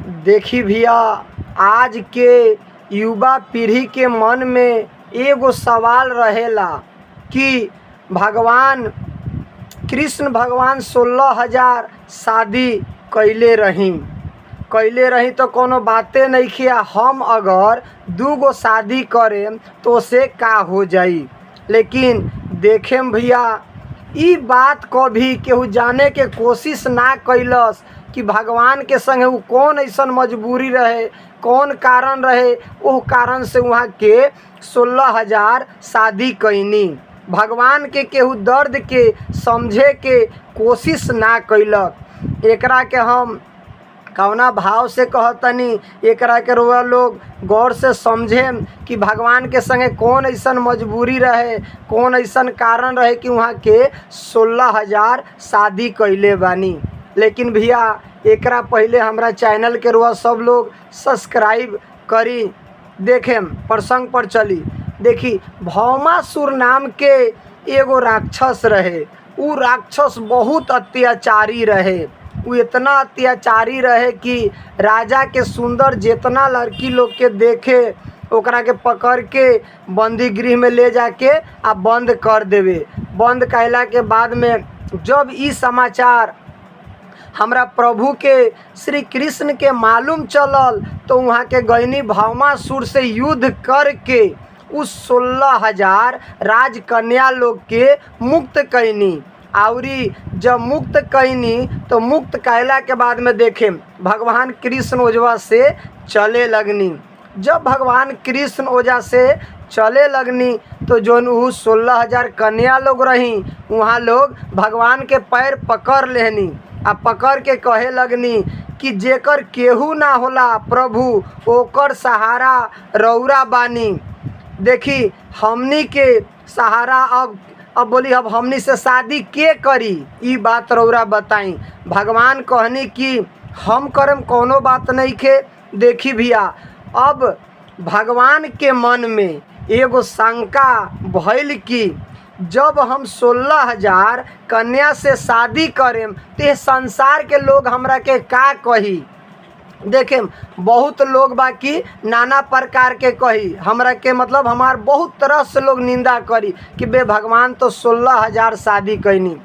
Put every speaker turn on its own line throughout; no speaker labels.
देखी भैया, आज के युवा पीढ़ी के मन में एगो सवाल रहेला कि भगवान कृष्ण भगवान 16,000 शादी कैले रही तो कोनो बाते नइखे। हम अगर 2 गो शादी करेम तो उसे का हो जाई। लेकिन देखेम भैया, ई बात कभी केहू जाने के कोशिश ना कैलस कि भगवान के संगे उ कौन ऐसन मजबूरी रहे, कौन कारण रहे, ओह कारण से वहाँ के 16,000 शादी कैनी। भगवान के केहू दर्द के समझे के कोशिश ना कैलक। एकरा के हम कौना भाव से कहतनी, एकरा के रुआ लोग गौर से समझेम कि भगवान के संगे कौन ऐसन मजबूरी रहे, कौन ऐसन कारण रहे कि वहाँ के 16,000 शादी कैले बानी। लेकिन भैया, एकरा पहले हमरा चैनल के रुआ सब लोग सब्सक्राइब करी। देखेम प्रसंग पर चली। देखी, भौमासुर नाम के एगो राक्षस रहे। उ राक्षस बहुत अत्याचारी रहे। उ इतना अत्याचारी रहे कि राजा के सुंदर जितना लड़की लोग के देखे ओकरा के पकड़ के बंदी गृह में ले जाके आ बंद कर देवे। बंद कैला के बाद में जब ई समाचार हमरा प्रभु के श्री कृष्ण के मालूम चलल तो वहाँ के गैनी भौमासुर से युद्ध करके उस 16,000 राजकन्या लोग के मुक्त कैनी। आउरी जब मुक्त कैनी तो मुक्त कैला के बाद में देखे भगवान कृष्ण ओजवा से चले लगनी। जब भगवान कृष्ण ओजा से चले लगनी तो जोन उ 16,000 कन्या लोग रही, वहाँ लोग भगवान के पैर पकड़ लेनी आ पकड़ के कहे लगनी कि जेकर केहू ना होला प्रभु, ओकर सहारा रौरा बानी। देखी, हमनी के सहारा अब बोली अब हमनी से शादी के करी, ई बात रौरा बताई। भगवान कहनी कि हम करम, कोनो बात नहीं खे। देखी भैया, अब भगवान के मन में एगो शंका भइल कि जब हम 16,000 कन्या से शादी करेम तो संसार के लोग हमरा के का कही। देखें, बहुत लोग बाकी नाना प्रकार के कही हमरा के, मतलब हमार बहुत तरह से लोग निंदा करी कि बे भगवान तो 16,000 शादी कैनी।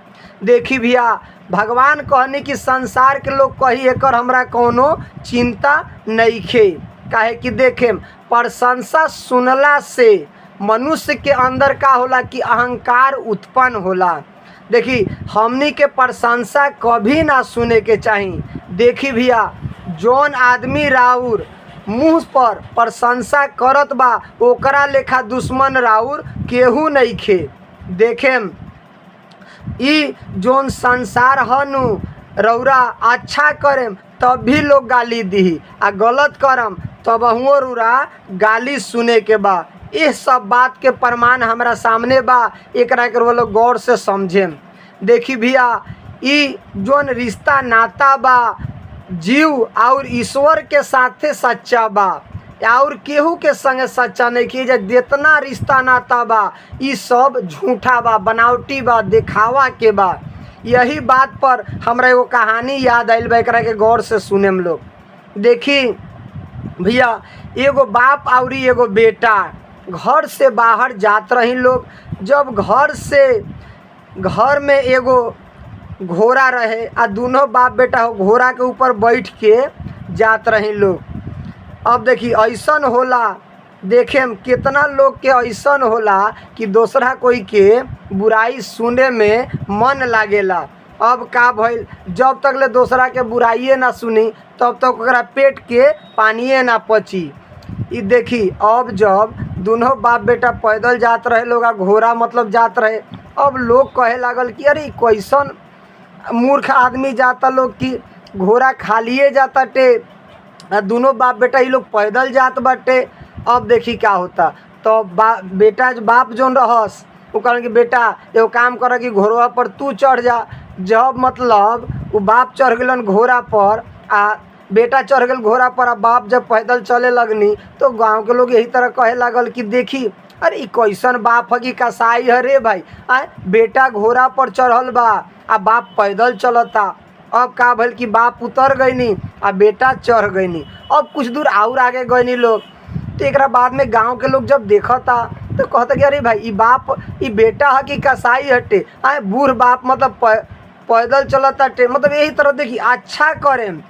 देखी भैया, भगवान कहनी कि संसार के लोग कही एकर हमरा कोनो चिंता नइखे। काहे कि देखें, प्रशंसा सुनला से मनुष्य के अंदर का होला कि अहंकार उत्पन्न होला। देखी, हमनी के प्रशंसा कभी ना सुने के चाहिए। देखी भैया, जौन आदमी राउर मुँह पर प्रशंसा करत बा ओकरा लेखा दुश्मन राउर केहू नइखे। देखेम, ई जौन संसार हनु, रौरा अच्छा करेम तब भी लोग गाली दी, आ गलत करम तब हुओ रौरा गाली सुने के बा। ये सब बात के प्रमाण हमरा सामने बा, एकरा के लोग गौर से समझेम। देखी भैया, ई जौन रिश्ता नाता बा जीव और ईश्वर के साथे सच्चा बा, और केहू के संगे सच्चा नहीं कि जितना रिश्ता नाता बा ई सब झूठा बा, बनावटी बा, दिखावा के बा। यही बात पर हमरा एगो कहानी याद आइल बा, एकरा के गौर से सुनेम लोग। देखी भैया, एगो बाप और एगो बेटा घर से बाहर जात रही लोग। जब घर में एगो घोड़ा रहे आ दोनों बाप बेटा घोड़ा के ऊपर बैठ के जात रही लोग। अब देखी, ऐसन होला, देखेम कितना लोग के ऐसन होला कि दूसरा कोई के बुराई सुने में मन लागेला। अब का भइल, जब तक ले दूसरा के बुराइए ना सुनी तब तक ओकरा पेट के पानिए ना पची। ई देखी, अब जब दोनों बाप बेटा पैदल जात रहे लोग, घोड़ा मतलब जात रहे, अब लोग कहे लागल कि अरे कैसन मूर्ख आदमी जाता लोग कि घोड़ा खालिए जाता टे, दोनों बाप बेटा ये लोग पैदल जात बाटे। अब देखी का होता, तो बाप जोन रहस वो कहन कि बेटा एगो काम कर कि घोड़ा पर तू चढ़ जा। जब मतलब वो बाप चढ़ गलन घोड़ा पर आ बेटा चढ़ गल घोड़ा पर, आ बाप जब पैदल चले लगनी तो गांव के लोग यही तरह कहे लागल कि देखी अरे ई कैसन बाप है कि कसाई है रे भाई। बेटा घोड़ा पर चढ़ल बा आ बाप पैदल चलता। अब का भल कि बाप उतर गईनी आ बेटा चढ़ गईनी। अब कुछ दूर और आगे गईनी लोग, तो एक बाद में गांव के लोग जब देखता तो कहता कि अरे भाई ई बाप ई बेटा है कि कसाई हटे, आए बूढ़ बाप मतलब पैदल चलत हटे, मतलब यही तरह देखी अच्छा करें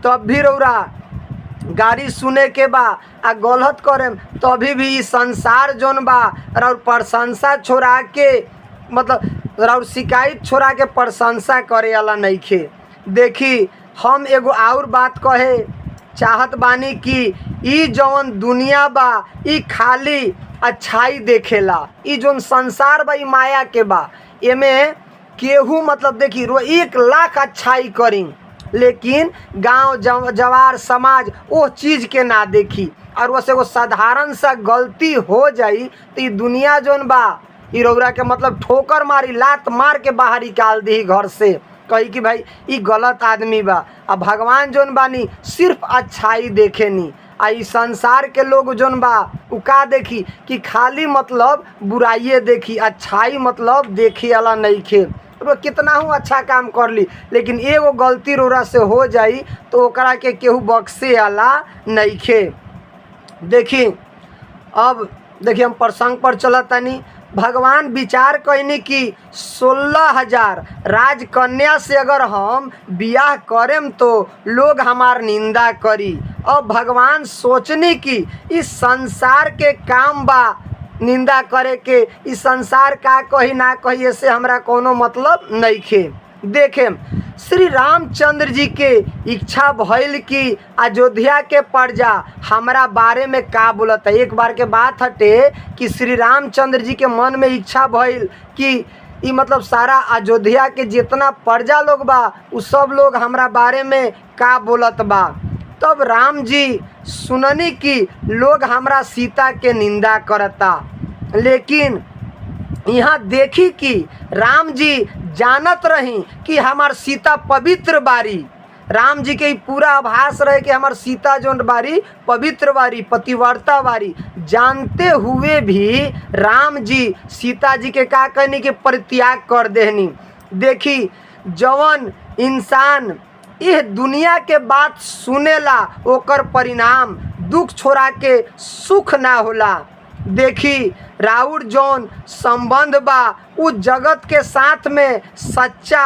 तब भी रौरा गाड़ी सुने के बा आ गलत करें तभी भी संसार जोन बा और प्रशंसा छोड़ा के मतलब और शिकायत छोड़ा के प्रशंसा करे वाला नहीं खे। देखी हम एगो और बात कहे चाहत बानी कि ई जौन दुनिया बा ई खाली अच्छाई देखेला, ई जोन संसार बा ई माया के बा, एमे केहू मतलब देखी 1,00,000 अच्छाई करी लेकिन गांव जवार समाज वो चीज़ के ना देखी और वैसे वो साधारण सा गलती हो जाई तो ये दुनिया जोन बा ई रौरा के मतलब ठोकर मारी लात मार के बाहर निकाल दी घर से, कही कि भाई ई गलत आदमी बा। अब भगवान जोन बानी सिर्फ अच्छाई देखेनी आ ई संसार के लोग जोन बा उ का देखी कि खाली मतलब बुराइये देखी, अच्छाई मतलब देखे वाला नहीं खे। रो कितना हूँ अच्छा काम कर ली लेकिन एगो गलती रोरा से हो जाई तो ओकरा के केहू बख्शे वाला नहीं खे। देखी अब देखिए हम प्रसंग पर चलत तनी। भगवान विचार कैनी कि 16,000 राजकन्या से अगर हम बियाह करेम तो लोग हमार निंदा करी। अब भगवान सोचनी कि इस संसार के काम बा निंदा करे के, इस संसार का कही ना कही ऐसे हमरा कोनो मतलब नहीं खे। देखे श्री रामचंद्र जी के इच्छा भइल कि अयोध्या के प्रजा हमारा बारे में का बोलता। एक बार के बात हटे कि श्री रामचंद्र जी के मन में इच्छा भइल कि ई मतलब सारा अयोध्या के जितना प्रजा लोग बा उ सब लोग हमारा बारे में का बोलत बा। तब राम जी सुननी कि लोग हमरा सीता के निंदा करता, लेकिन यहाँ देखी कि राम जी जानत रही कि हमार सीता पवित्र बारी। राम जी के पूरा आभास रहे कि हमार सीता जोन बारी पवित्र बारी पतिव्रता बारी, जानते हुए भी राम जी सीता जी के का कहनी के परित्याग कर देहनी। देखी जवन इंसान यह दुनिया के बात सुनेला ओकर परिणाम दुख छोड़ा के सुख ना होला। देखी राउर जौन संबंध बा उ जगत के साथ में सच्चा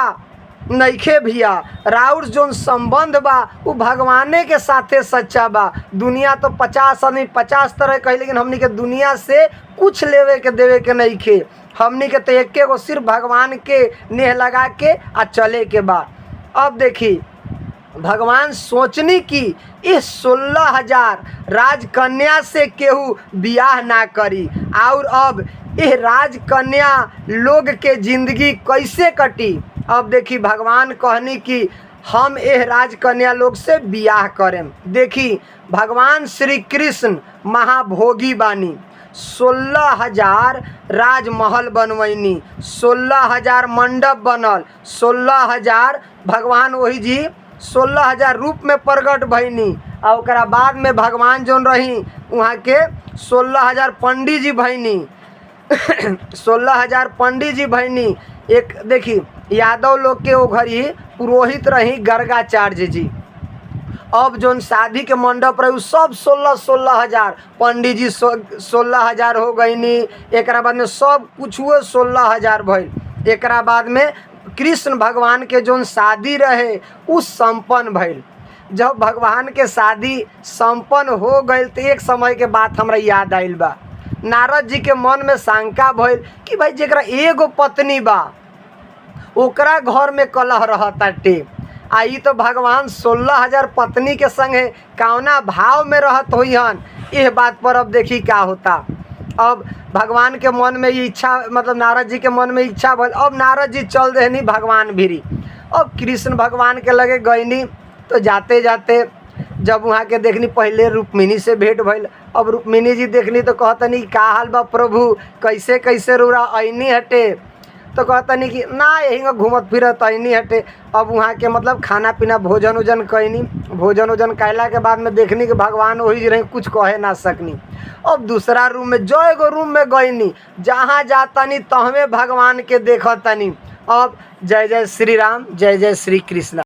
नइखे भैया, राउर जौन संबंध बा उ भगवाने के साथे सच्चा बा। दुनिया तो 50 आदमी 50 तरह कही लेकिन हमनी के दुनिया से कुछ लेवे के देवे के नहीं खे। हमनी के तो एके गो सिर्फ भगवान के नेह लगा के आ चले के बा। अब देखी भगवान सोचनी कि इस 16,000 राजकन्या से केहू बियाह ना करी और अब यह राजकन्या लोग के जिंदगी कैसे कटी। अब देखी भगवान कहनी कि हम यह राजकन्या लोग से बियाह करें। देखी भगवान श्री कृष्ण महाभोगी बानी, 16,000 राजमहल बनवैनी, 16,000 मंडप बनल, 16,000 भगवान वही जी 16,000 रूप में प्रकट भैनी और ओकरा बाद में भगवान जोन रही वहाँ के 16,000 पंडित जी भैनी 16,000 पंडित जी भैनी। एक देखी यादव लोग के वो घरी पुरोहित रही गर्गाचार्य जी। अब जोन शादी के मंडप रहे सब 16,000 पंडित जी 16,000 हो गईनी। एक बाद में सब कुछ हुए 16,000 भइल। एक बाद में कृष्ण भगवान के जोन शादी रहे उस संपन्न भइल। जब भगवान के शादी संपन्न हो गई तो एक समय के बात हमरा याद आइल बा। नारद जी के मन में शंका भइल कि भाई जेकरा एगो पत्नी बा ओकरा घर में कलह रहताटे, आई तो भगवान 16,000 पत्नी के संगे कौना भाव में रहत होइहन। यह बात पर अब देखी क्या होता। अब भगवान के मन में ये इच्छा मतलब नारद जी के मन में इच्छा भइल। अब नारद जी चल देहनी भगवान भिरी। अब कृष्ण भगवान के लगे गईनी तो जाते जाते जब वहाँ के देखनी पहले रुक्मिणी से भेंट भइल। अब रुक्मिणी जी देखनी तो कहतनी का हाल बा प्रभु, कैसे कैसे रुरा ऐनी हटे। तो कहतनी कि ना यही घूमत फिरत ऐनी हटे। अब वहाँ के मतलब खाना पीना भोजन उजन कैनी। भोजन उजन कैला के बाद में देखनी कि भगवान वही रही, कुछ कहे ना सकनी। अब दूसरा रूम में जो एगो रूम में गईनी, जहाँ जातनी तहमे भगवान के देखतनी। अब जय जय श्री राम, जय जय श्री कृष्ण।